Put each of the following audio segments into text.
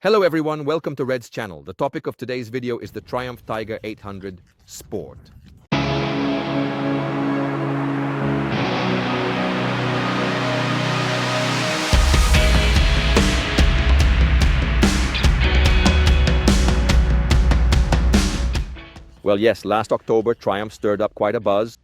Hello everyone, welcome to Red's channel. The topic of today's video is the Triumph Tiger 800 Sport. Well, yes, last October, Triumph stirred up quite a buzz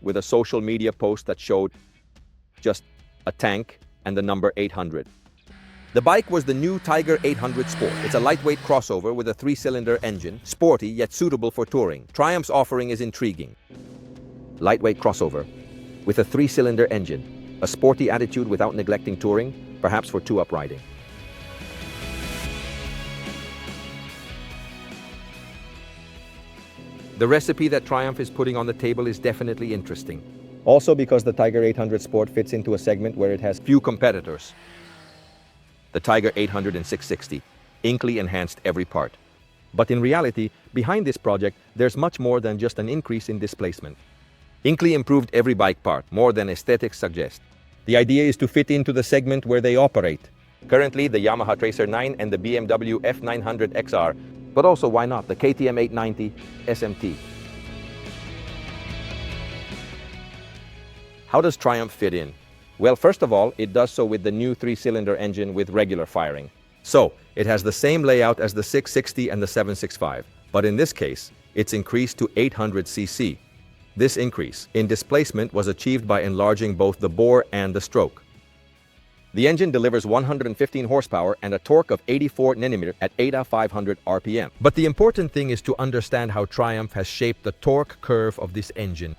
with a social media post that showed just a tank and the number 800. The bike was the new Tiger 800 Sport. It's a lightweight crossover with a 3-cylinder engine, sporty yet suitable for touring. Triumph's offering is intriguing. Lightweight crossover with a 3-cylinder engine, a sporty attitude without neglecting touring, perhaps for two-up riding. The recipe that Triumph is putting on the table is definitely interesting. Also because the Tiger 800 Sport fits into a segment where it has few competitors. The Tiger 800 and 660 inkly enhanced every part. But in reality, behind this project, there's much more than just an increase in displacement. Inkly improved every bike part, more than aesthetics suggest. The idea is to fit into the segment where they operate. Currently, the Yamaha Tracer 9 and the BMW F900 XR, but also, why not, the KTM 890 SMT. How does Triumph fit in? Well, first of all, it does so with the new 3-cylinder engine with regular firing. So, it has the same layout as the 660 and the 765, but in this case, it's increased to 800cc. This increase in displacement was achieved by enlarging both the bore and the stroke. The engine delivers 115 horsepower and a torque of 84 Nm at 8,500 RPM. But the important thing is to understand how Triumph has shaped the torque curve of this engine.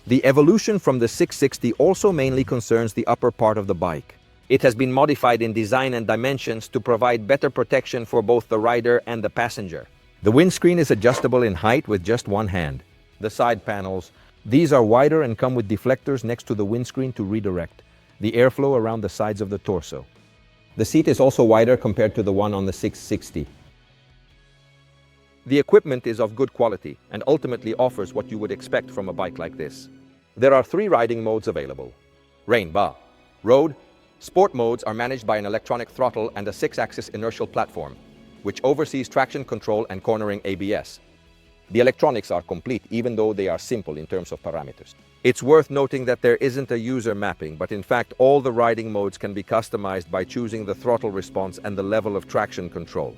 The evolution from the 660 also mainly concerns the upper part of the bike. It has been modified in design and dimensions to provide better protection for both the rider and the passenger. The windscreen is adjustable in height with just one hand. The side panels, these are wider and come with deflectors next to the windscreen to redirect the airflow around the sides of the torso. The seat is also wider compared to the one on the 660. The equipment is of good quality and ultimately offers what you would expect from a bike like this. There are 3 riding modes available. Rain, road, sport modes are managed by an electronic throttle and a 6-axis inertial platform, which oversees traction control and cornering ABS. The electronics are complete even though they are simple in terms of parameters. It's worth noting that there isn't a user mapping, but in fact all the riding modes can be customized by choosing the throttle response and the level of traction control.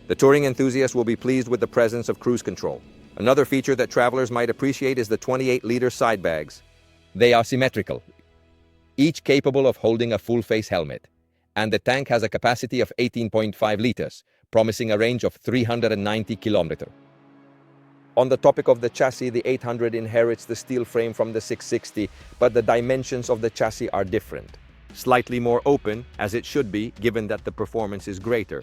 The touring enthusiast will be pleased with the presence of cruise control. Another feature that travelers might appreciate is the 28-liter side bags. They are symmetrical, each capable of holding a full-face helmet. And the tank has a capacity of 18.5 liters, promising a range of 390 kilometers. On the topic of the chassis, the 800 inherits the steel frame from the 660, but the dimensions of the chassis are different. Slightly more open, as it should be, given that the performance is greater.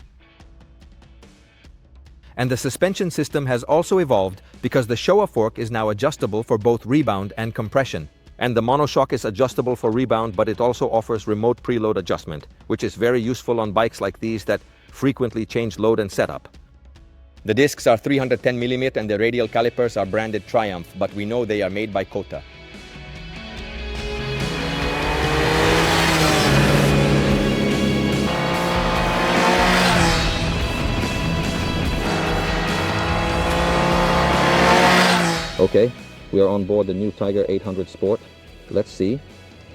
And the suspension system has also evolved because the Showa fork is now adjustable for both rebound and compression. And the monoshock is adjustable for rebound, but it also offers remote preload adjustment, which is very useful on bikes like these that frequently change load and setup. The discs are 310mm and the radial calipers are branded Triumph, but we know they are made by Kota. Okay, we are on board the new Tiger 800 Sport. Let's see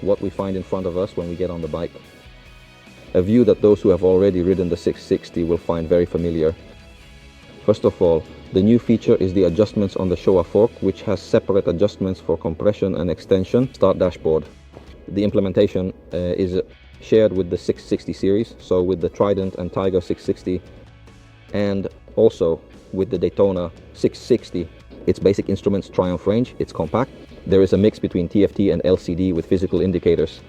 what we find in front of us when we get on the bike. A view that those who have already ridden the 660 will find very familiar. First of all, the new feature is the adjustments on the Showa fork, which has separate adjustments for compression and extension. Start dashboard. The implementation is shared with the 660 series, so with the Trident and Tiger 660, and also with the Daytona 660. Its basic instruments Triumph range, it's compact. There is a mix between TFT and LCD with physical indicators.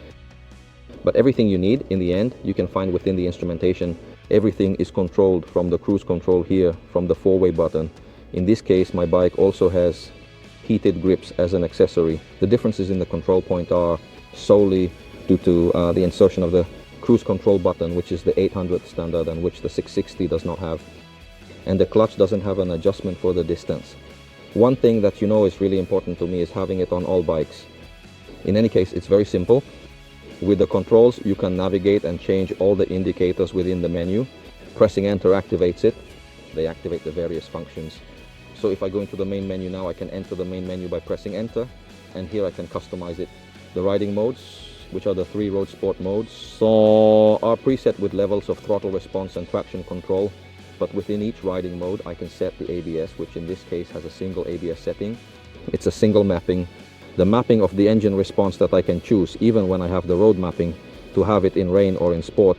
But everything you need, in the end, you can find within the instrumentation. Everything is controlled from the cruise control here, from the 4-way button. In this case, my bike also has heated grips as an accessory. The differences in the control point are solely due to the insertion of the cruise control button, which is the 800 standard and which the 660 does not have. And the clutch doesn't have an adjustment for the distance. One thing that you know is really important to me is having it on all bikes. In any case, it's very simple. With the controls, you can navigate and change all the indicators within the menu. Pressing enter activates it. They activate the various functions. So if I go into the main menu now, I can enter the main menu by pressing enter, and here I can customize it. The riding modes, which are the 3 road sport modes, so are preset with levels of throttle response and traction control, but within each riding mode I can set the ABS, which in this case has a single ABS setting. It's a single mapping. The mapping of the engine response that I can choose, even when I have the road mapping, to have it in rain or in sport,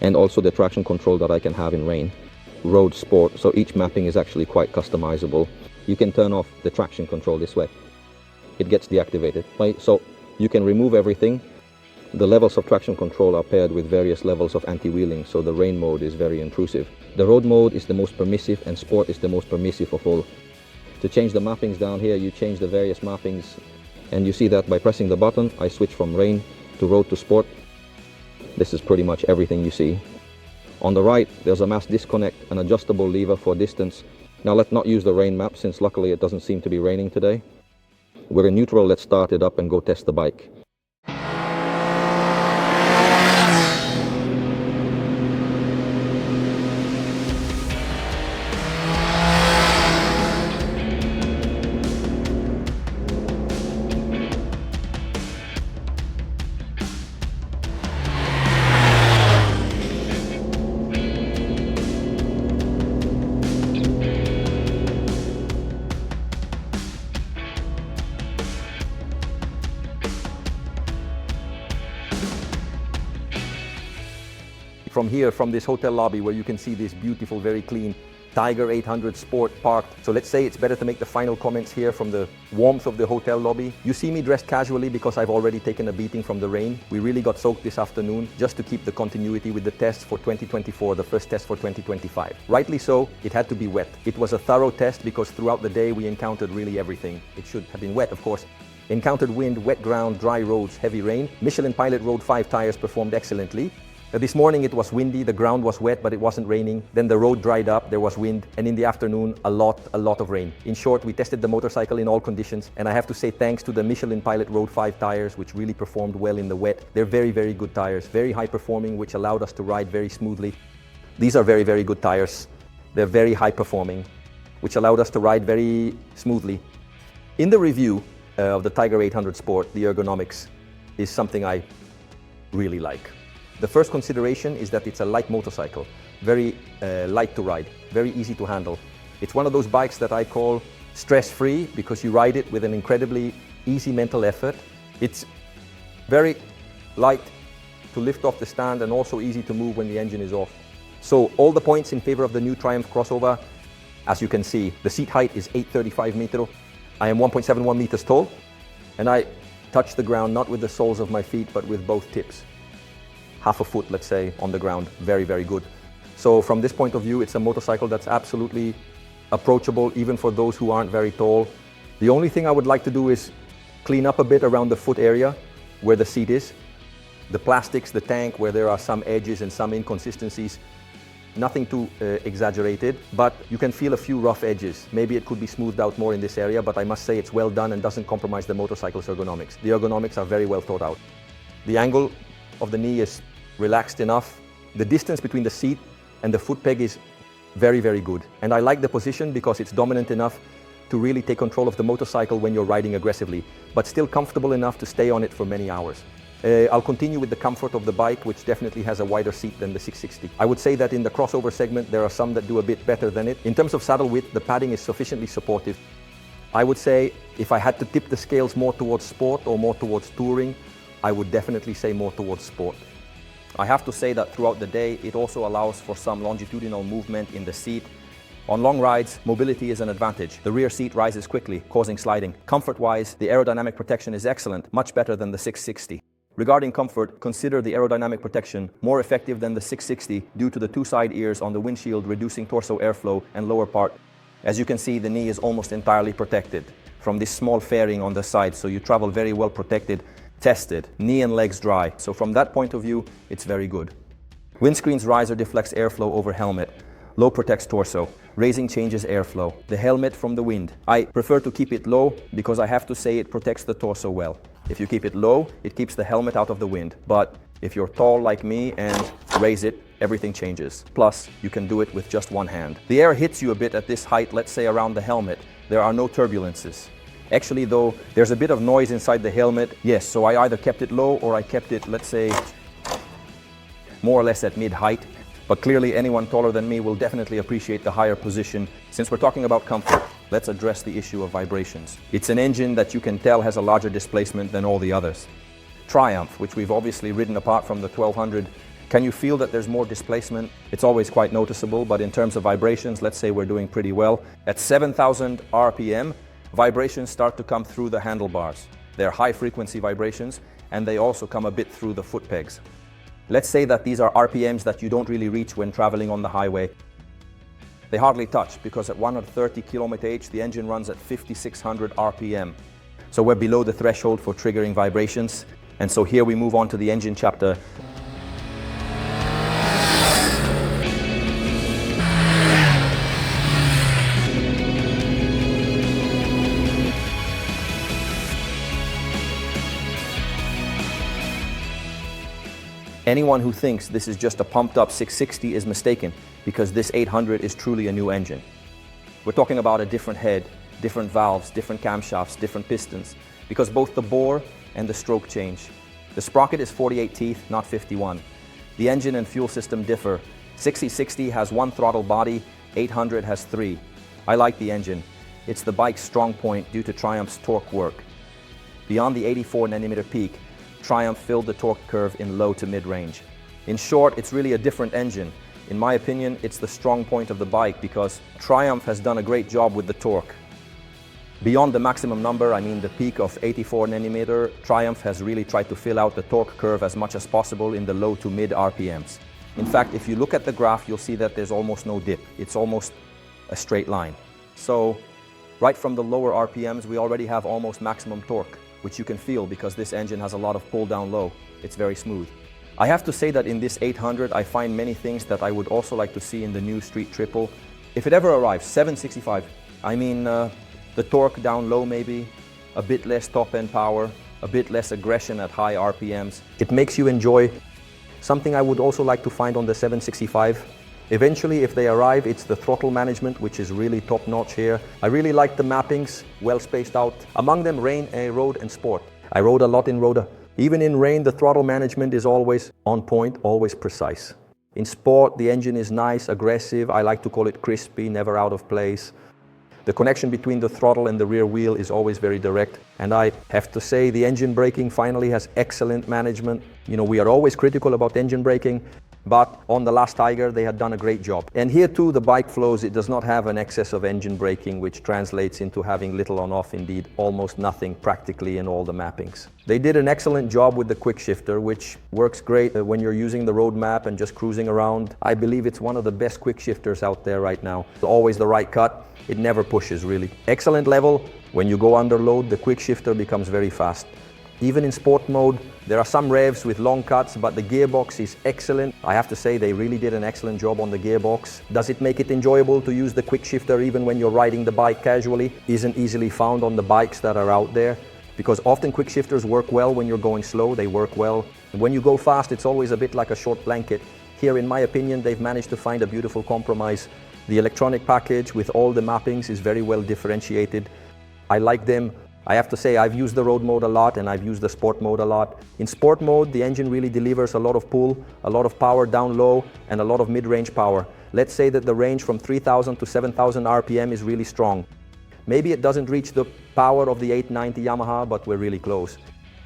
and also the traction control that I can have in rain, road, sport. So each mapping is actually quite customizable. You can turn off the traction control this way. It gets deactivated, right? So you can remove everything. The levels of traction control are paired with various levels of anti-wheeling, so the rain mode is very intrusive. The road mode is the most permissive, and sport is the most permissive of all. To change the mappings down here, you change the various mappings, and you see that by pressing the button, I switch from rain to road to sport. This is pretty much everything you see. On the right, there's a mass disconnect, an adjustable lever for distance. Now let's not use the rain map, since luckily it doesn't seem to be raining today. We're in neutral, let's start it up and go test the bike. From here, from this hotel lobby where you can see this beautiful, very clean Tiger 800 Sport parked. So let's say it's better to make the final comments here from the warmth of the hotel lobby. You see me dressed casually because I've already taken a beating from the rain. We really got soaked this afternoon just to keep the continuity with the test for 2024, the first test for 2025. Rightly so, it had to be wet. It was a thorough test because throughout the day we encountered really everything. It should have been wet, of course. Encountered wind, wet ground, dry roads, heavy rain. Michelin Pilot Road 5 tires performed excellently. This morning it was windy, the ground was wet, but it wasn't raining. Then the road dried up, there was wind, and in the afternoon, a lot of rain. In short, we tested the motorcycle in all conditions, and I have to say thanks to the Michelin Pilot Road 5 tires, which really performed well in the wet. They're very, very good tires, very high performing, which allowed us to ride very smoothly. These are very, very good tires. They're very high performing, which allowed us to ride very smoothly. In the review of the Tiger 800 Sport, the ergonomics is something I really like. The first consideration is that it's a light motorcycle, very light to ride, very easy to handle. It's one of those bikes that I call stress-free because you ride it with an incredibly easy mental effort. It's very light to lift off the stand and also easy to move when the engine is off. So all the points in favor of the new Triumph crossover. As you can see, the seat height is 835 meters. I am 1.71 meters tall, and I touch the ground not with the soles of my feet but with both tips. Half a foot, let's say, on the ground. Very, very good. So from this point of view, it's a motorcycle that's absolutely approachable even for those who aren't very tall. The only thing I would like to do is clean up a bit around the foot area where the seat is. The plastics, the tank, where there are some edges and some inconsistencies. Nothing too exaggerated, but you can feel a few rough edges. Maybe it could be smoothed out more in this area, but I must say it's well done and doesn't compromise the motorcycle's ergonomics. The ergonomics are very well thought out. The angle of the knee is relaxed enough. The distance between the seat and the foot peg is very, very good. And I like the position because it's dominant enough to really take control of the motorcycle when you're riding aggressively, but still comfortable enough to stay on it for many hours. I'll continue with the comfort of the bike, which definitely has a wider seat than the 660. I would say that in the crossover segment, there are some that do a bit better than it. In terms of saddle width, the padding is sufficiently supportive. I would say if I had to tip the scales more towards sport or more towards touring, I would definitely say more towards sport. I have to say that throughout the day, it also allows for some longitudinal movement in the seat. On long rides, mobility is an advantage. The rear seat rises quickly, causing sliding. Comfort-wise, the aerodynamic protection is excellent, much better than the 660. Regarding comfort, consider the aerodynamic protection more effective than the 660 due to the two side ears on the windshield reducing torso airflow and lower part. As you can see, the knee is almost entirely protected from this small fairing on the side, so you travel very well protected. Tested, knee and legs dry. So from that point of view, it's very good. Windscreens rise or deflects airflow over helmet. Low protects torso. Raising changes airflow. The helmet from the wind. I prefer to keep it low because I have to say it protects the torso well. If you keep it low, it keeps the helmet out of the wind. But if you're tall like me and raise it, everything changes. Plus, you can do it with just one hand. The air hits you a bit at this height, let's say around the helmet. There are no turbulences. Actually, though, there's a bit of noise inside the helmet. Yes, so I either kept it low or I kept it, let's say, more or less at mid-height. But clearly, anyone taller than me will definitely appreciate the higher position. Since we're talking about comfort, let's address the issue of vibrations. It's an engine that you can tell has a larger displacement than all the others. Triumph, which we've obviously ridden apart from the 1200, can you feel that there's more displacement? It's always quite noticeable, but in terms of vibrations, let's say we're doing pretty well. At 7,000 RPM, vibrations start to come through the handlebars. They're high-frequency vibrations, and they also come a bit through the foot pegs. Let's say that these are RPMs that you don't really reach when traveling on the highway. They hardly touch, because at 130 km/h, the engine runs at 5,600 RPM. So we're below the threshold for triggering vibrations. And so here we move on to the engine chapter. Anyone who thinks this is just a pumped up 660 is mistaken, because this 800 is truly a new engine. We're talking about a different head, different valves, different camshafts, different pistons, because both the bore and the stroke change. The sprocket is 48 teeth, not 51. The engine and fuel system differ. 6060 has one throttle body, 800 has three. I like the engine. It's the bike's strong point due to Triumph's torque work. Beyond the 84 nanometer peak, Triumph filled the torque curve in low to mid-range. In short, it's really a different engine. In my opinion, it's the strong point of the bike because Triumph has done a great job with the torque. Beyond the maximum number, I mean the peak of 84 nanometer, Triumph has really tried to fill out the torque curve as much as possible in the low to mid RPMs. In fact, if you look at the graph, you'll see that there's almost no dip. It's almost a straight line. So, right from the lower RPMs, we already have almost maximum torque, which you can feel because this engine has a lot of pull down low. It's very smooth. I have to say that in this 800, I find many things that I would also like to see in the new Street Triple. If it ever arrives, 765, I mean, the torque down low maybe, a bit less top-end power, a bit less aggression at high RPMs. It makes you enjoy. Something I would also like to find on the 765. Eventually, if they arrive, it's the throttle management, which is really top-notch here. I really like the mappings, well spaced out. Among them, rain, road, and sport. I rode a lot in road. Even in rain, the throttle management is always on point, always precise. In sport, the engine is nice, aggressive. I like to call it crispy, never out of place. The connection between the throttle and the rear wheel is always very direct. And I have to say, the engine braking finally has excellent management. You know, we are always critical about engine braking, but on the last Tiger, they had done a great job. And here too, the bike flows. It does not have an excess of engine braking, which translates into having little on off, indeed almost nothing practically in all the mappings. They did an excellent job with the quick shifter, which works great when you're using the road map and just cruising around. I believe it's one of the best quick shifters out there right now. Always the right cut. It never pushes, really. Excellent level. When you go under load, the quick shifter becomes very fast. Even in sport mode, there are some revs with long cuts, but the gearbox is excellent. I have to say they really did an excellent job on the gearbox. Does it make it enjoyable to use the quick shifter even when you're riding the bike casually? Isn't easily found on the bikes that are out there, because often quick shifters work well when you're going slow. They work well. When you go fast, it's always a bit like a short blanket. Here, in my opinion, they've managed to find a beautiful compromise. The electronic package with all the mappings is very well differentiated. I like them. I have to say, I've used the road mode a lot and I've used the sport mode a lot. In sport mode, the engine really delivers a lot of pull, a lot of power down low, and a lot of mid-range power. Let's say that the range from 3,000 to 7,000 RPM is really strong. Maybe it doesn't reach the power of the 890 Yamaha, but we're really close,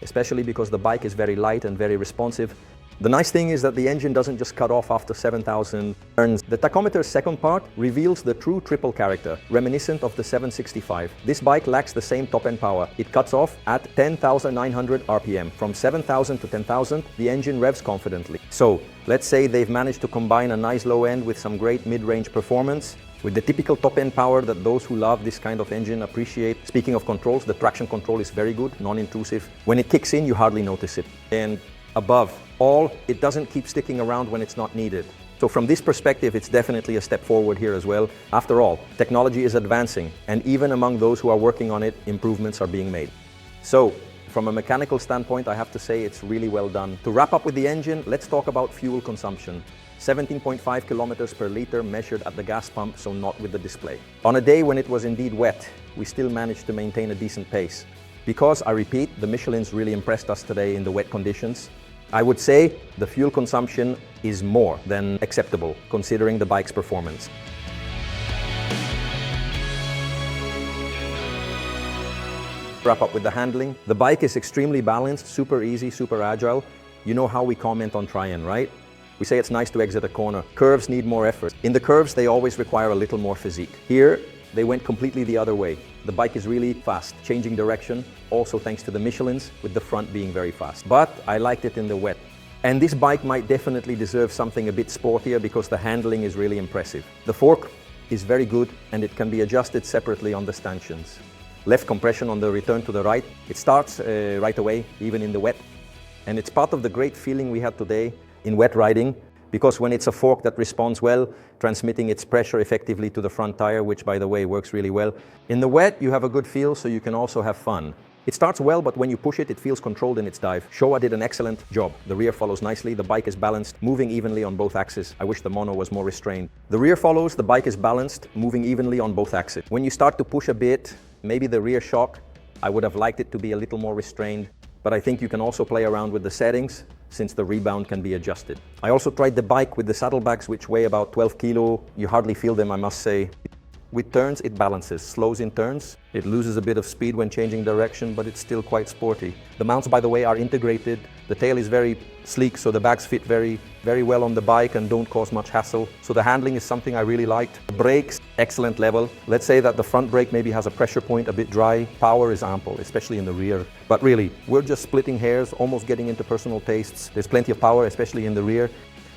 especially because the bike is very light and very responsive. The nice thing is that the engine doesn't just cut off after 7,000 turns. The tachometer's second part reveals the true triple character, reminiscent of the 765. This bike lacks the same top-end power. It cuts off at 10,900 RPM. From 7,000 to 10,000, the engine revs confidently. So, let's say they've managed to combine a nice low end with some great mid-range performance, with the typical top-end power that those who love this kind of engine appreciate. Speaking of controls, the traction control is very good, non-intrusive. When it kicks in, you hardly notice it. And above all, it doesn't keep sticking around when it's not needed. So from this perspective, it's definitely a step forward here as well. After all, technology is advancing, and even among those who are working on it, improvements are being made. So, from a mechanical standpoint, I have to say it's really well done. To wrap up with the engine, let's talk about fuel consumption. 17.5 kilometers per liter measured at the gas pump, so not with the display. On a day when it was indeed wet, we still managed to maintain a decent pace. Because, I repeat, the Michelins really impressed us today in the wet conditions. I would say the fuel consumption is more than acceptable, considering the bike's performance. Wrap up with the handling. The bike is extremely balanced, super easy, super agile. You know how we comment on Tryon, right? We say it's nice to exit a corner. Curves need more effort. In the curves, they always require a little more physique. Here, they went completely the other way. The bike is really fast, changing direction, also thanks to the Michelins, with the front being very fast. But I liked it in the wet. And this bike might definitely deserve something a bit sportier because the handling is really impressive. The fork is very good and it can be adjusted separately on the stanchions. Left compression on the return to the right. It starts right away, even in the wet. And it's part of the great feeling we had today in wet riding, because when it's a fork that responds well, transmitting its pressure effectively to the front tire, which by the way works really well. In the wet, you have a good feel, so you can also have fun. It starts well, but when you push it, it feels controlled in its dive. Showa did an excellent job. The rear follows nicely, the bike is balanced, moving evenly on both axes. I wish the mono was more restrained. The rear follows, the bike is balanced, moving evenly on both axes. When you start to push a bit, maybe the rear shock, I would have liked it to be a little more restrained, but I think you can also play around with the settings since the rebound can be adjusted. I also tried the bike with the saddlebags, which weigh about 12 kilo. You hardly feel them, I must say. With turns, it balances, slows in turns. It loses a bit of speed when changing direction, but it's still quite sporty. The mounts, by the way, are integrated. The tail is very sleek, so the bags fit very well on the bike and don't cause much hassle. So the handling is something I really liked. The brakes, excellent level. Let's say that the front brake maybe has a pressure point a bit dry. Power is ample, especially in the rear. But really, we're just splitting hairs, almost getting into personal tastes. There's plenty of power, especially in the rear.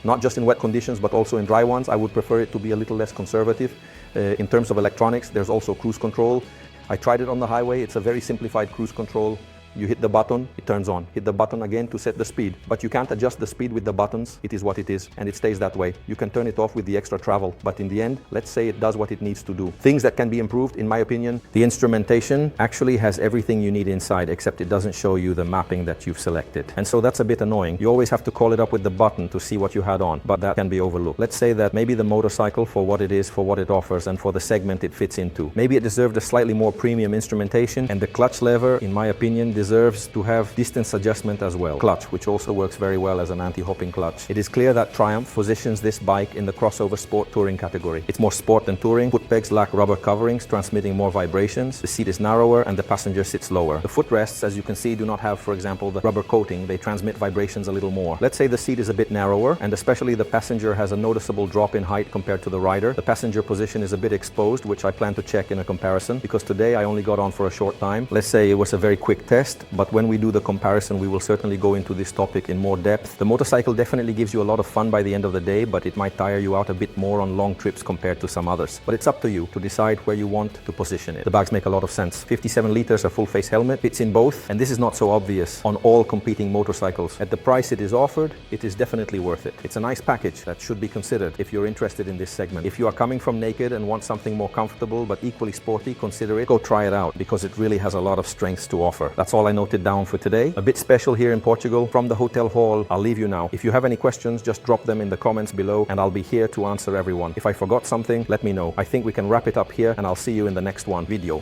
Not just in wet conditions, but also in dry ones. I would prefer it to be a little less conservative. In terms of electronics, there's also cruise control. I tried it on the highway. It's a very simplified cruise control. You hit the button, it turns on. Hit the button again to set the speed. But you can't adjust the speed with the buttons. It is what it is, and it stays that way. You can turn it off with the extra travel, but in the end, let's say it does what it needs to do. Things that can be improved, in my opinion. The instrumentation actually has everything you need inside, except it doesn't show you the mapping that you've selected. And so that's a bit annoying. You always have to call it up with the button to see what you had on, but that can be overlooked. Let's say that maybe the motorcycle, for what it is, for what it offers, and for the segment it fits into. Maybe it deserved a slightly more premium instrumentation, and the clutch lever, in my opinion, deserves to have distance adjustment as well. Clutch, which also works very well as an anti-hopping clutch. It is clear that Triumph positions this bike in the crossover sport touring category. It's more sport than touring. Foot pegs lack rubber coverings, transmitting more vibrations. The seat is narrower and the passenger sits lower. The footrests, as you can see, do not have, for example, the rubber coating. They transmit vibrations a little more. Let's say the seat is a bit narrower, and especially the passenger has a noticeable drop in height compared to the rider. The passenger position is a bit exposed, which I plan to check in a comparison, because today I only got on for a short time. Let's say it was a very quick test, but when we do the comparison, we will certainly go into this topic in more depth. The motorcycle definitely gives you a lot of fun by the end of the day, but it might tire you out a bit more on long trips compared to some others. But it's up to you to decide where you want to position it. The bags make a lot of sense. 57 liters, a full-face helmet, fits in both, and this is not so obvious on all competing motorcycles. At the price it is offered, it is definitely worth it. It's a nice package that should be considered if you're interested in this segment. If you are coming from naked and want something more comfortable but equally sporty, consider it. Go try it out, because it really has a lot of strengths to offer. That's all I noted down for today. A bit special here in Portugal. From the hotel hall, I'll leave you now. If you have any questions, just drop them in the comments below and I'll be here to answer everyone. If I forgot something, let me know. I think we can wrap it up here, and I'll see you in the next video.